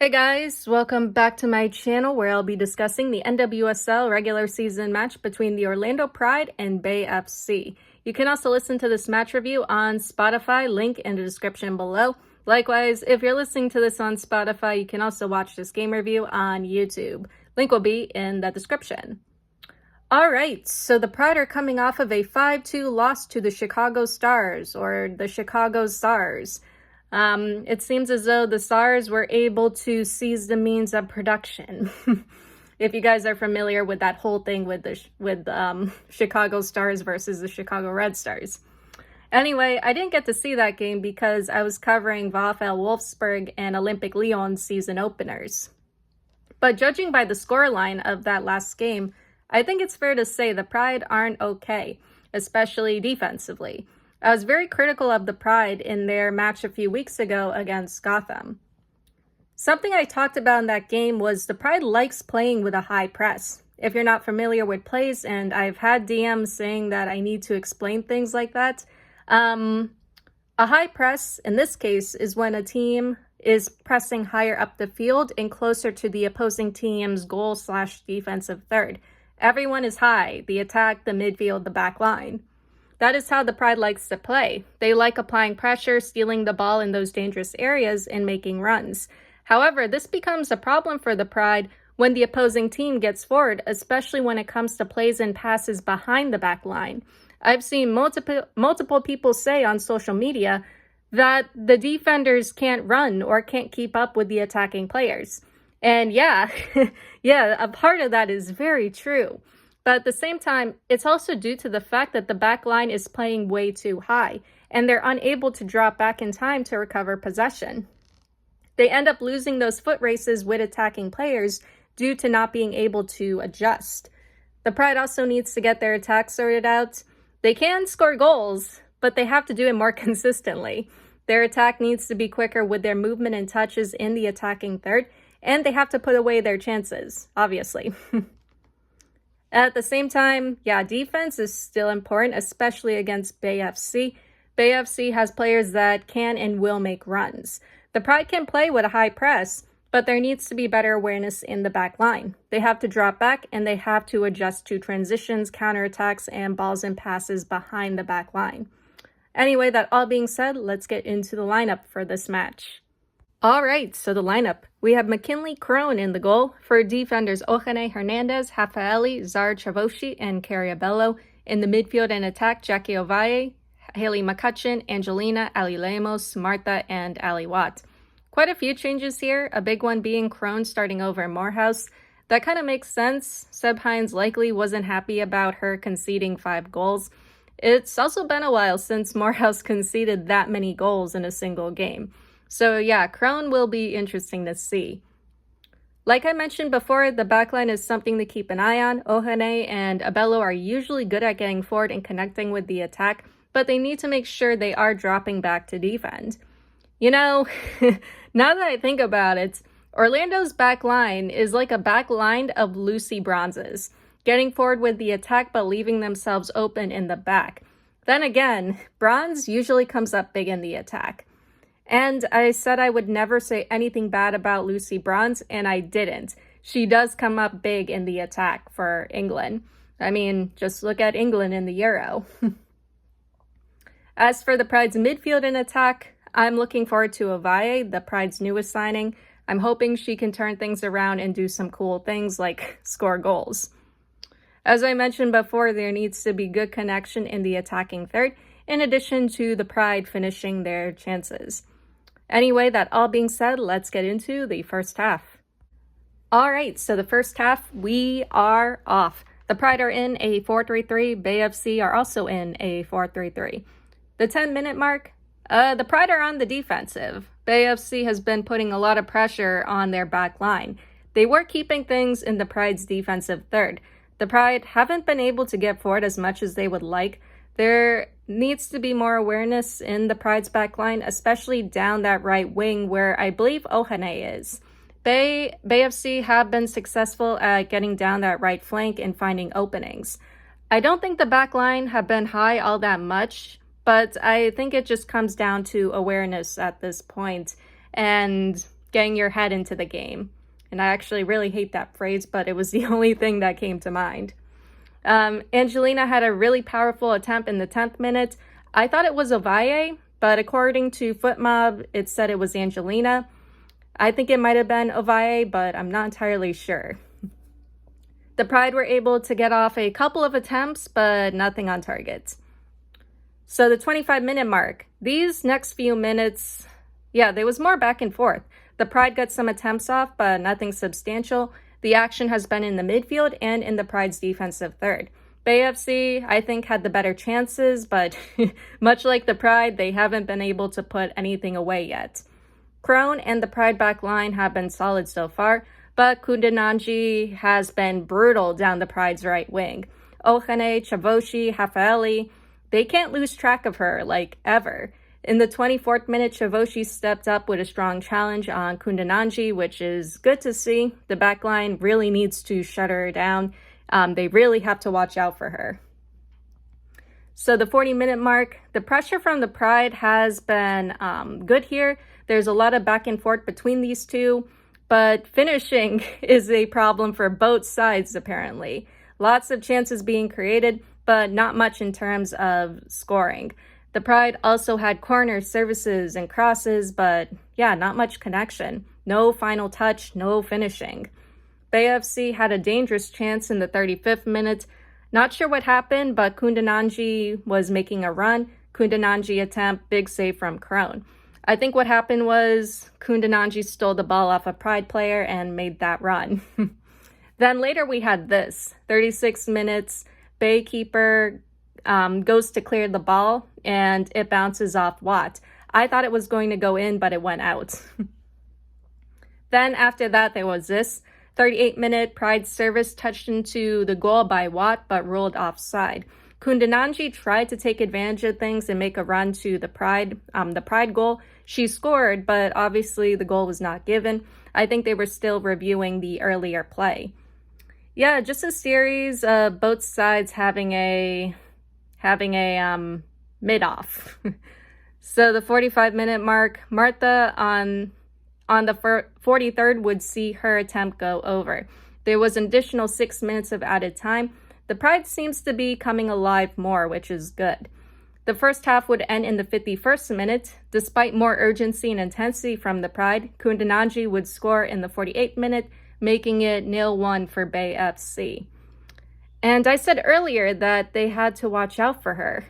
Hey guys, welcome back to my channel where I'll be discussing the NWSL Regular Season Match between the Orlando Pride and Bay FC. You can also listen to this match review on Spotify, link in the description below. Likewise, if you're listening to this on Spotify, you can also watch this game review on YouTube. Link will be in the description. Alright, so the Pride are coming off of a 5-2 loss to the Chicago Stars, or the Chicago Stars. It seems as though the Stars were able to seize the means of production. If you guys are familiar with that whole thing with Chicago Stars versus the Chicago Red Stars. Anyway, I didn't get to see that game because I was covering VfL Wolfsburg and Olympic Lyon season openers. But judging by the scoreline of that last game, I think it's fair to say the Pride aren't okay, especially defensively. I was very critical of the Pride in their match a few weeks ago against Gotham. Something I talked about in that game was the Pride likes playing with a high press. If you're not familiar with plays, and I've had DMs saying that I need to explain things like that, a high press, in this case, is when a team is pressing higher up the field and closer to the opposing team's goal/defensive third. Everyone is high, the attack, the midfield, the back line. That is how the Pride likes to play. They like applying pressure, stealing the ball in those dangerous areas, and making runs. However, this becomes a problem for the Pride when the opposing team gets forward, especially when it comes to plays and passes behind the back line. I've seen multiple people say on social media that the defenders can't run or can't keep up with the attacking players. And yeah, a part of that is very true. But at the same time, it's also due to the fact that the back line is playing way too high, and they're unable to drop back in time to recover possession. They end up losing those foot races with attacking players due to not being able to adjust. The Pride also needs to get their attack sorted out. They can score goals, but they have to do it more consistently. Their attack needs to be quicker with their movement and touches in the attacking third, and they have to put away their chances, obviously. At the same time, defense is still important, especially against Bay FC. Bay FC has players that can and will make runs. The Pride can play with a high press, but there needs to be better awareness in the back line. They have to drop back, and they have to adjust to transitions, counterattacks, and balls and passes behind the back line. Anyway, that all being said, let's get into the lineup for this match. Alright, so the lineup. We have McKinley Crone in the goal. For defenders, Ojane Hernandez, Rafaeli, Zara Chavoshi, and Cariabello. In the midfield and attack, Jackie Ovalle, Haley McCutcheon, Angelina, Ali Lemos, Martha, and Ali Watt. Quite a few changes here, a big one being Crone starting over Morehouse. That kind of makes sense. Seb Hines likely wasn't happy about her conceding 5 goals. It's also been a while since Morehouse conceded that many goals in a single game. So Crone will be interesting to see. Like I mentioned before, the backline is something to keep an eye on. Ohane and Abello are usually good at getting forward and connecting with the attack, but they need to make sure they are dropping back to defend. You know, now that I think about it, Orlando's backline is like a backline of Lucy Bronze's, getting forward with the attack but leaving themselves open in the back. Then again, Bronze usually comes up big in the attack. And I said I would never say anything bad about Lucy Bronze, and I didn't. She does come up big in the attack for England. I mean, just look at England in the Euro. As for the Pride's midfield and attack, I'm looking forward to Ovalle, the Pride's newest signing. I'm hoping she can turn things around and do some cool things like score goals. As I mentioned before, there needs to be good connection in the attacking third, in addition to the Pride finishing their chances. Anyway, that all being said, let's get into the first half. Alright, so the first half, we are off. The Pride are in a 4-3-3, Bay FC are also in a 4-3-3. The 10-minute mark, the Pride are on the defensive. Bay FC has been putting a lot of pressure on their back line. They were keeping things in the Pride's defensive third. The Pride haven't been able to get forward as much as they would like. There needs to be more awareness in the Pride's backline, especially down that right wing where I believe Ohane is. Bay FC have been successful at getting down that right flank and finding openings. I don't think the backline have been high all that much, but I think it just comes down to awareness at this point. And getting your head into the game. And I actually really hate that phrase, but it was the only thing that came to mind. Angelina had a really powerful attempt in the 10th minute. I thought it was Ovalle, but according to FootMob, it said it was Angelina. I think it might have been Ovalle, but I'm not entirely sure. The Pride were able to get off a couple of attempts, but nothing on target. So the 25-minute mark, these next few minutes, there was more back and forth. The Pride got some attempts off, but nothing substantial. The action has been in the midfield and in the Pride's defensive third. Bay FC, I think, had the better chances, but much like the Pride, they haven't been able to put anything away yet. Crone and the Pride back line have been solid so far, but Kundananji has been brutal down the Pride's right wing. Ohane, Chavoshi, Hafaeli, they can't lose track of her, like, ever. In the 24th minute, Chavoshi stepped up with a strong challenge on Kundananji, which is good to see. The backline really needs to shut her down. They really have to watch out for her. So the 40-minute mark, the pressure from the Pride has been good here. There's a lot of back and forth between these two, but finishing is a problem for both sides, apparently. Lots of chances being created, but not much in terms of scoring. The Pride also had corners, services, and crosses, but not much connection. No final touch, no finishing. Bay FC had a dangerous chance in the 35th minute. Not sure what happened, but Kundananji was making a run. Kundananji attempt, big save from Crone. I think what happened was Kundananji stole the ball off a Pride player and made that run. Then later we had this. 36 minutes, Bay keeper goes to clear the ball, and it bounces off Watt. I thought it was going to go in, but it went out. Then after that, there was this. 38-minute Pride service touched into the goal by Watt, but ruled offside. Kundananji tried to take advantage of things and make a run to the Pride goal. She scored, but obviously the goal was not given. I think they were still reviewing the earlier play. Just a series of both sides having a mid-off. So the 45-minute mark, Martha on the 43rd would see her attempt go over. There was an additional 6 minutes of added time. The Pride seems to be coming alive more, which is good. The first half would end in the 51st minute. Despite more urgency and intensity from the Pride, Kundananji would score in the 48th minute, making it 0-1 for Bay FC. And I said earlier that they had to watch out for her.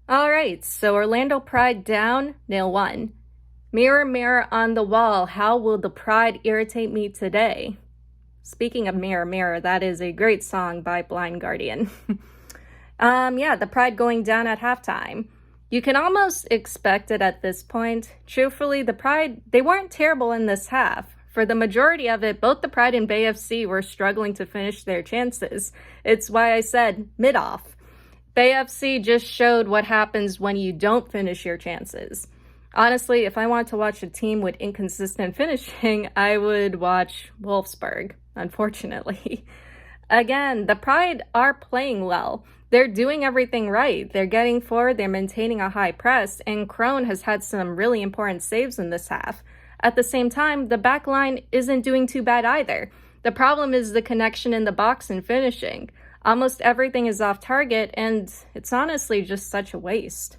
All right, so Orlando Pride down, 0-1. Mirror, mirror on the wall, how will the Pride irritate me today? Speaking of Mirror, Mirror, that is a great song by Blind Guardian. The Pride going down at halftime. You can almost expect it at this point. Truthfully, the Pride, they weren't terrible in this half. For the majority of it, both the Pride and Bay FC were struggling to finish their chances. It's why I said mid-off. Bay FC just showed what happens when you don't finish your chances. Honestly, if I wanted to watch a team with inconsistent finishing, I would watch Wolfsburg, unfortunately. Again, the Pride are playing well. They're doing everything right. They're getting forward, they're maintaining a high press, and Crone has had some really important saves in this half. At the same time, the back line isn't doing too bad either. The problem is the connection in the box and finishing. Almost everything is off target, and it's honestly just such a waste.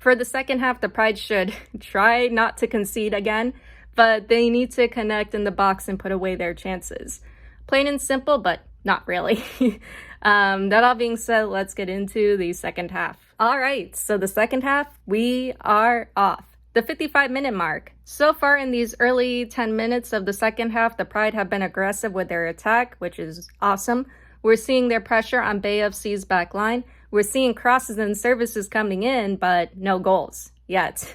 For the second half, the Pride should try not to concede again, but they need to connect in the box and put away their chances. Plain and simple, but not really. That all being said, let's get into the second half. All right, so the second half, we are off. The 55-minute mark. So far in these early 10 minutes of the second half, the Pride have been aggressive with their attack, which is awesome. We're seeing their pressure on Bay FC's back line. We're seeing crosses and services coming in, but no goals yet.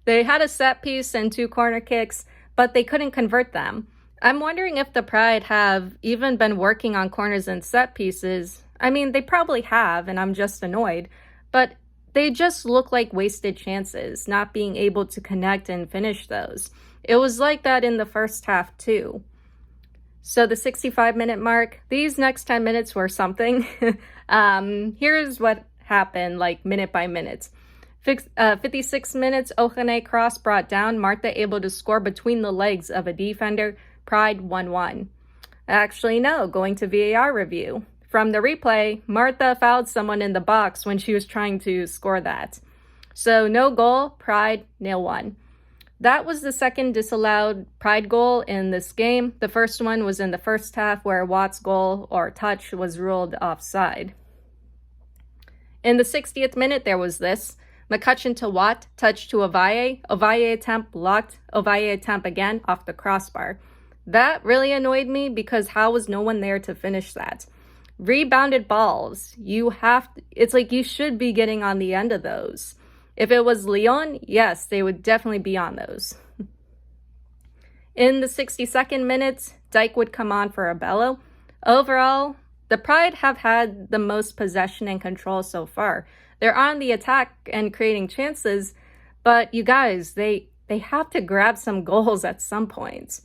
They had a set piece and 2 corner kicks, but they couldn't convert them. I'm wondering if the Pride have even been working on corners and set pieces. I mean, they probably have, and I'm just annoyed, but they just look like wasted chances, not being able to connect and finish those. It was like that in the first half too. So the 65-minute mark, these next 10 minutes were something. Here's what happened, like minute by minute. 56 minutes, Ohene cross brought down, Martha able to score between the legs of a defender, Pride 1-1. Actually, no, going to VAR review. From the replay, Martha fouled someone in the box when she was trying to score that. So no goal, Pride 0-1. That was the second disallowed Pride goal in this game. The first one was in the first half where Watt's goal or touch was ruled offside. In the 60th minute, there was this. McCutcheon to Watt, touch to Ovalle. Ovalle attempt blocked. Ovalle attempt again off the crossbar. That really annoyed me because how was no one there to finish that? Rebounded balls, it's like you should be getting on the end of those. If it was Lyon, yes, they would definitely be on those. In the 62nd minute, Dyke would come on for a bellow. Overall, the Pride have had the most possession and control so far. They're on the attack and creating chances, but you guys, they have to grab some goals at some point.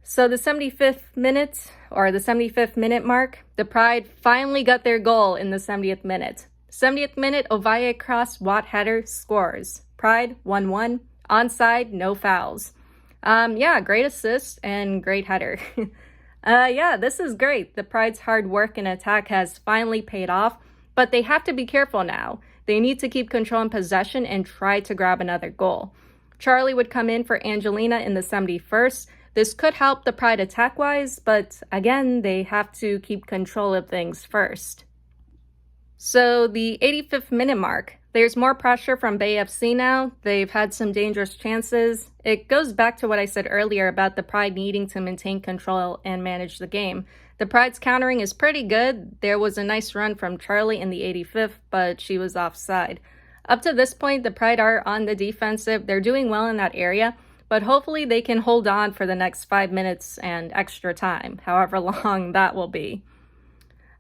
So the 75th minute, or the 75th minute mark, the Pride finally got their goal in the 70th minute. 70th minute, Ovalle cross, Watt header, scores. Pride 1-1, onside, no fouls. Yeah, great assist and great header. Yeah, this is great. The Pride's hard work and attack has finally paid off, but they have to be careful now. They need to keep control and possession and try to grab another goal. Charlie would come in for Angelina in the 71st. This could help the Pride attack-wise, but again, they have to keep control of things first. So the 85th minute mark, there's more pressure from Bay FC now. They've had some dangerous chances. It goes back to what I said earlier about the Pride needing to maintain control and manage the game. The Pride's countering is pretty good. There was a nice run from Charlie in the 85th, but she was offside. Up to this point, the Pride are on the defensive. They're doing well in that area, but hopefully they can hold on for the next 5 minutes and extra time, however long that will be.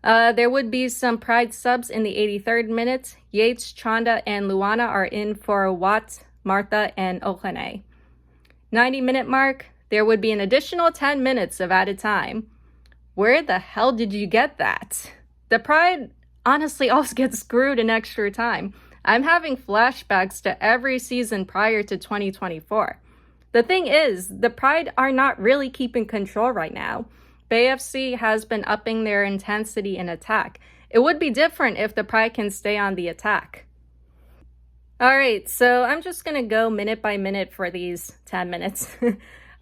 There would be some Pride subs in the 83rd minute. Yates, Chanda, and Luana are in for Watt, Martha, and Ohene. 90-minute mark, there would be an additional 10 minutes of added time. Where the hell did you get that? The Pride honestly always gets screwed in extra time. I'm having flashbacks to every season prior to 2024. The thing is, the Pride are not really keeping control right now. Bay FC has been upping their intensity in attack. It would be different if the Pride can stay on the attack. Alright, so I'm just going to go minute by minute for these 10 minutes.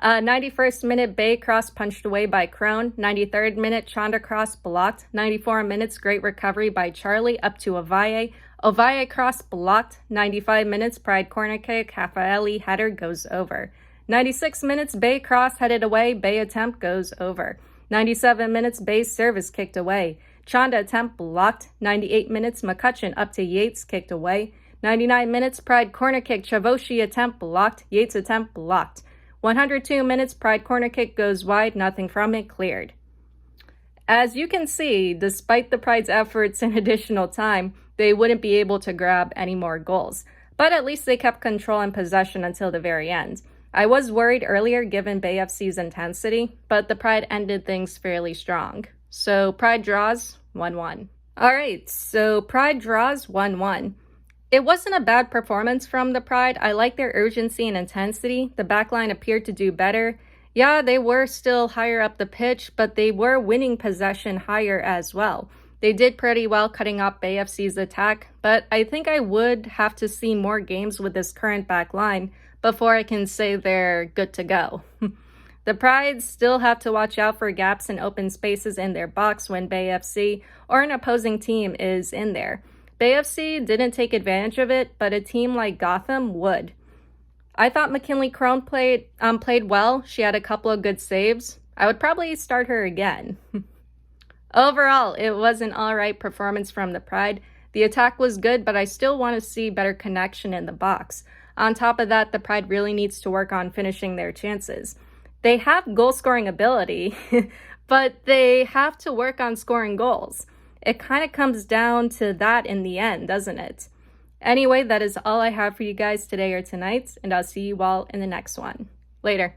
91st minute, Bay cross punched away by Crone. 93rd minute, Chanda cross blocked. 94 minutes, great recovery by Charlie up to Ovalle. Ovalle cross blocked. 95 minutes, Pride corner kick, Rafaeli header goes over. 96 minutes, Bay cross headed away, Bay attempt goes over. 97 minutes, Bay service kicked away. Chanda attempt blocked. 98 minutes, McCutcheon up to Yates kicked away. 99 minutes, Pride corner kick, Chavoshi attempt blocked. Yates attempt blocked. 102 minutes, Pride corner kick goes wide, nothing from it, cleared. As you can see, despite the Pride's efforts and additional time, they wouldn't be able to grab any more goals. But at least they kept control and possession until the very end. I was worried earlier given Bay FC's intensity, but the Pride ended things fairly strong. So Pride draws 1-1. Alright, so Pride draws 1-1. It wasn't a bad performance from the Pride. I like their urgency and intensity. The backline appeared to do better. Yeah, they were still higher up the pitch, but they were winning possession higher as well. They did pretty well cutting off Bay FC's attack, but I think I would have to see more games with this current backline before I can say they're good to go. The Pride still have to watch out for gaps and open spaces in their box when Bay FC or an opposing team is in there. Bay FC didn't take advantage of it, but a team like Gotham would. I thought McKinley Crone played well. She had a couple of good saves. I would probably start her again. Overall, it was an alright performance from the Pride. The attack was good, but I still want to see better connection in the box. On top of that, the Pride really needs to work on finishing their chances. They have goal-scoring ability, but they have to work on scoring goals. It kind of comes down to that in the end, doesn't it? Anyway, that is all I have for you guys today or tonight, and I'll see you all in the next one. Later.